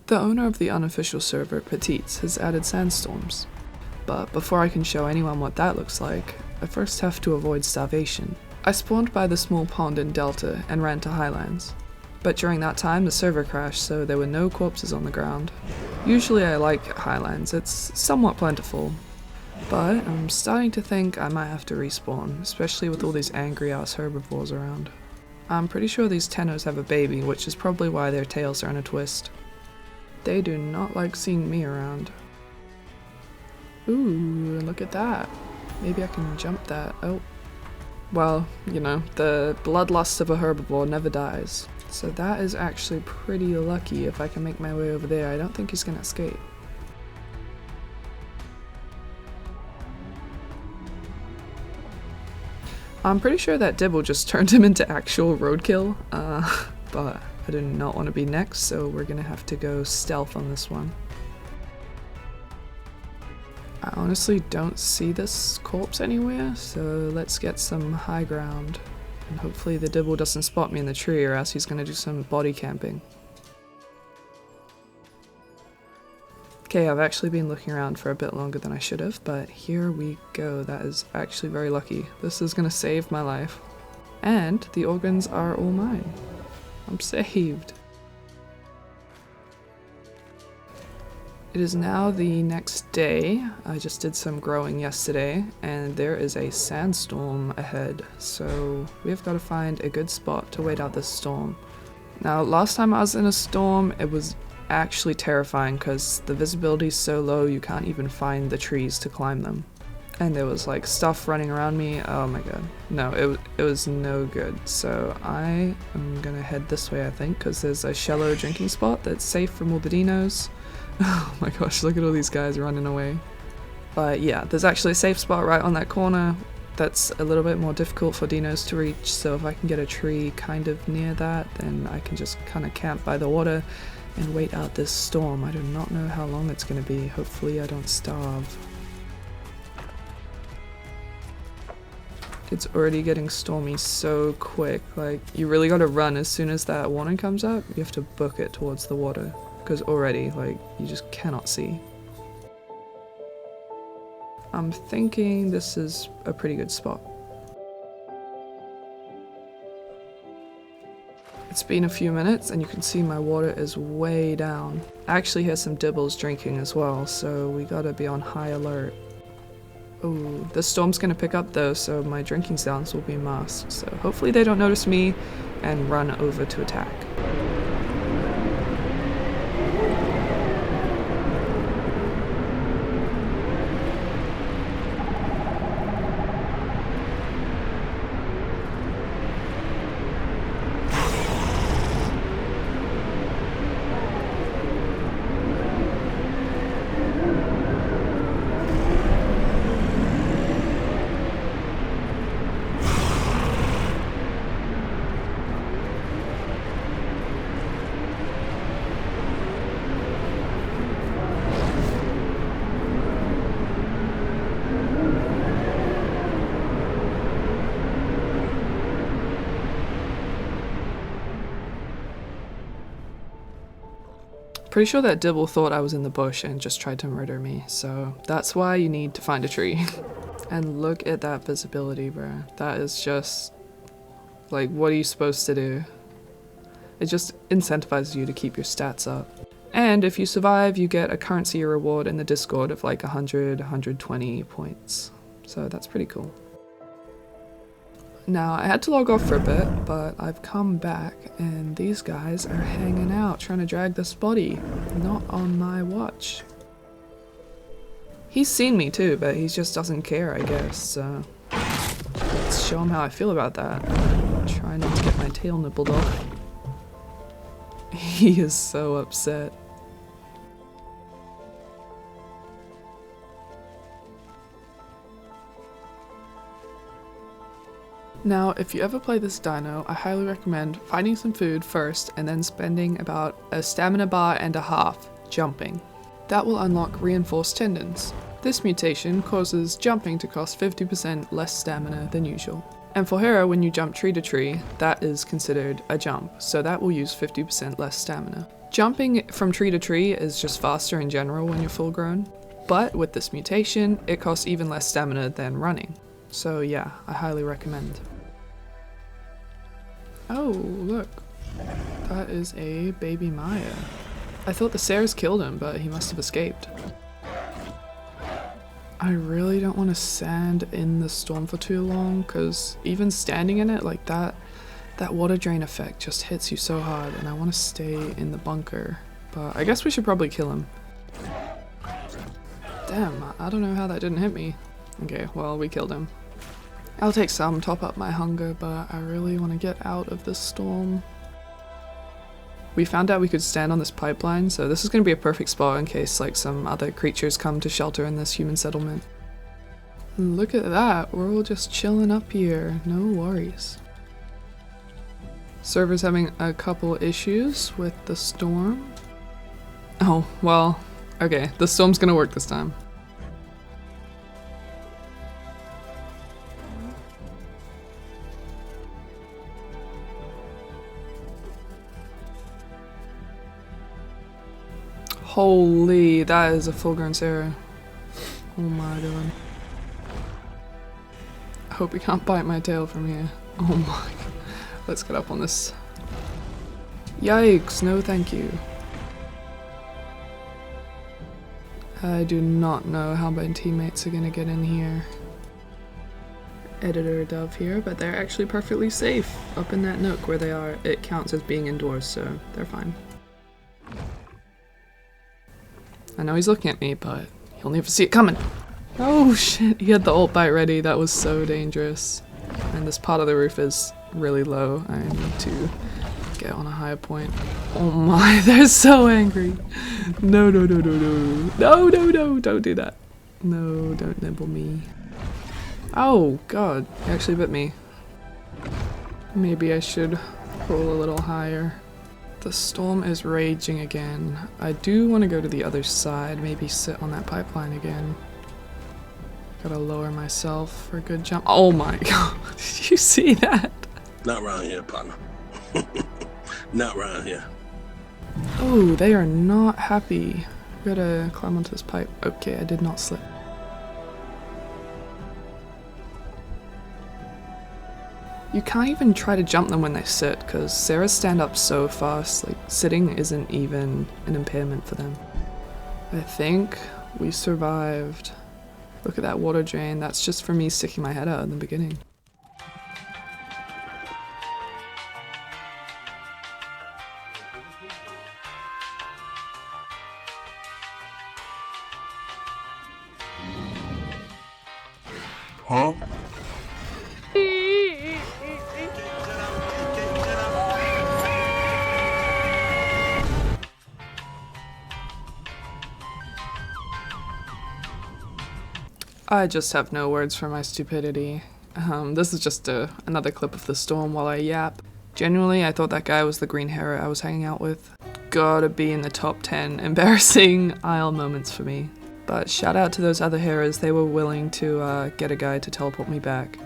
The owner of the unofficial server, Petites, has added Sandstorms. But before I can show anyone what that looks like, I first have to avoid starvation. I spawned by the small pond in Delta and ran to Highlands. But during that time the server crashed, so there were no corpses on the ground. Usually I like Highlands, it's somewhat plentiful. But I'm starting to think I might have to respawn, especially with all these angry ass herbivores around. I'm pretty sure these tennos have a baby, which is probably why their tails are in a twist. They do not like seeing me around. Ooh, look at that. Maybe I can jump that. Oh. Well, you know, the bloodlust of a herbivore never dies. So that is actually pretty lucky. If I can make my way over there, I don't think he's gonna escape. I'm pretty sure that Dibble just turned him into actual roadkill, but I do not want to be next, so we're gonna have to go stealth on this one. I honestly don't see this corpse anywhere, so let's get some high ground. And hopefully the Dibble doesn't spot me in the tree, or else he's gonna do some body camping. Okay, I've actually been looking around for a bit longer than I should have, but here we go. That is actually very lucky. This is gonna save my life. And the organs are all mine. I'm saved. It is now the next day. I just did some growing yesterday, and there is a sandstorm ahead, so we've got to find a good spot to wait out this storm. Now, last time I was in a storm, it was actually terrifying because the visibility is so low you can't even find the trees to climb them. And there was like stuff running around me. Oh my god. No, it was no good. So I am gonna head this way, I think, because there's a shallow drinking spot that's safe from all the dinos. Oh my gosh, look at all these guys running away. But yeah, there's actually a safe spot right on that corner that's a little bit more difficult for dinos to reach, so if I can get a tree kind of near that, then I can just kind of camp by the water and wait out this storm. I do not know how long it's going to be. Hopefully I don't starve. It's already getting stormy so quick, like you really gotta run as soon as that warning comes up. You have to book it towards the water, because already, like, you just cannot see. I'm thinking this is a pretty good spot. It's been a few minutes and you can see my water is way down. I actually hear some dibbles drinking as well, so we gotta be on high alert. Oh, the storm's gonna pick up though, so my drinking sounds will be masked, so hopefully they don't notice me and run over to attack. Pretty sure that Dibble thought I was in the bush and just tried to murder me, so that's why you need to find a tree. And look at that visibility, bro. That is just, like, what are you supposed to do? It just incentivizes you to keep your stats up. And if you survive, you get a currency reward in the Discord of like 100, 120 points. So that's pretty cool. Now, I had to log off for a bit, but I've come back and these guys are hanging out trying to drag this body. Not on my watch. He's seen me too, but he just doesn't care, I guess, so let's show him how I feel about that. Try not to get my tail nibbled off. He is so upset. Now, if you ever play this dino, I highly recommend finding some food first and then spending about a stamina bar and a half jumping. That will unlock reinforced tendons. This mutation causes jumping to cost 50% less stamina than usual. And for Hera, when you jump tree to tree, that is considered a jump, so that will use 50% less stamina. Jumping from tree to tree is just faster in general when you're full grown, but with this mutation, it costs even less stamina than running. So yeah, I highly recommend. Oh, look. That is a baby Maya. I thought the Sares killed him, but he must have escaped. I really don't want to stand in the storm for too long, because even standing in it like that water drain effect just hits you so hard, and I want to stay in the bunker. But I guess we should probably kill him. Damn, I don't know how that didn't hit me. Okay, well, we killed him. I'll take some, top up my hunger, but I really want to get out of this storm. We found out we could stand on this pipeline, so this is going to be a perfect spot in case like some other creatures come to shelter in this human settlement. Look at that, we're all just chilling up here, no worries. Server's having a couple issues with the storm. Oh, well, okay, the storm's gonna work this time. Holy, that is a full-grown Sarah. Oh my god. I hope he can't bite my tail from here. Oh my god. Let's get up on this. Yikes, no thank you. I do not know how my teammates are gonna get in here. Editor Dove here, but they're actually perfectly safe up in that nook where they are. It counts as being indoors, so they're fine. I know he's looking at me, but he'll never see it coming. Oh shit, he had the ult bite ready. That was so dangerous. And this part of the roof is really low. I need to get on a higher point. Oh my, they're so angry. No, no, no, no, no. No, no, no, don't do that. No, don't nibble me. Oh god, he actually bit me. Maybe I should roll a little higher. The storm is raging again. I do want to go to the other side, maybe sit on that pipeline again. Gotta lower myself for a good jump. Oh my god, did you see that? Not around here, partner. Not around here. Oh, they are not happy. Gotta climb onto this pipe. Okay, I did not slip. You can't even try to jump them when they sit, because Sarahs stand up so fast, like sitting isn't even an impairment for them. I think we survived. Look at that water drain, that's just for me sticking my head out in the beginning. Huh? I just have no words for my stupidity. This is just another clip of the storm while I yap. Genuinely, I thought that guy was the green hero I was hanging out with. Gotta be in the top 10 embarrassing Isle moments for me. But shout out to those other heroes, they were willing to get a guy to teleport me back.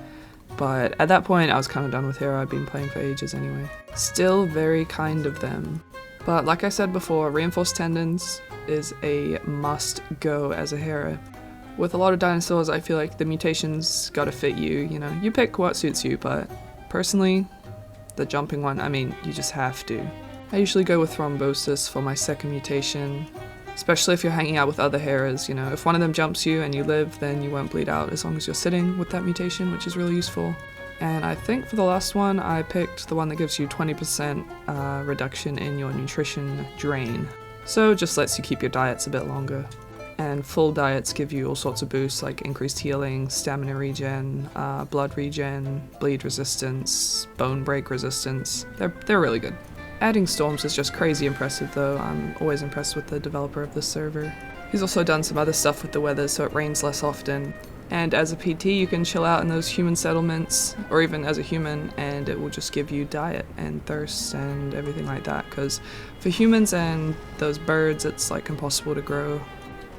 But at that point, I was kind of done with hero, I'd been playing for ages anyway. Still very kind of them. But like I said before, reinforced tendons is a must go as a hero. With a lot of dinosaurs, I feel like the mutations gotta fit you, you know, you pick what suits you, but personally, the jumping one, I mean, you just have to. I usually go with thrombosis for my second mutation, especially if you're hanging out with other heroes, you know, if one of them jumps you and you live, then you won't bleed out as long as you're sitting with that mutation, which is really useful. And I think for the last one, I picked the one that gives you 20% reduction in your nutrition drain. So it just lets you keep your diets a bit longer. And full diets give you all sorts of boosts like increased healing, stamina regen, blood regen, bleed resistance, bone break resistance. They're really good. Adding storms is just crazy impressive though. I'm always impressed with the developer of this server. He's also done some other stuff with the weather so it rains less often. And as a PT you can chill out in those human settlements, or even as a human, and it will just give you diet and thirst and everything like that. Because for humans and those birds it's like impossible to grow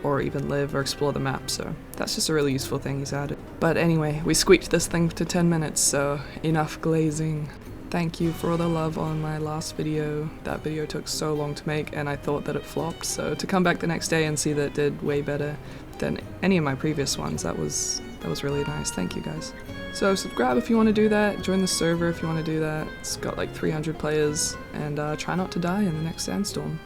or even live or explore the map, so that's just a really useful thing he's added. But anyway, we squeaked this thing to 10 minutes, so enough glazing. thank you for all the love on my last video. That video took so long to make and I thought that it flopped, so to come back the next day and see that it did way better than any of my previous ones, that was really nice. Thank you guys. So subscribe if you want to do that, join the server if you want to do that. It's got like 300 players, and try not to die in the next Sandstorm.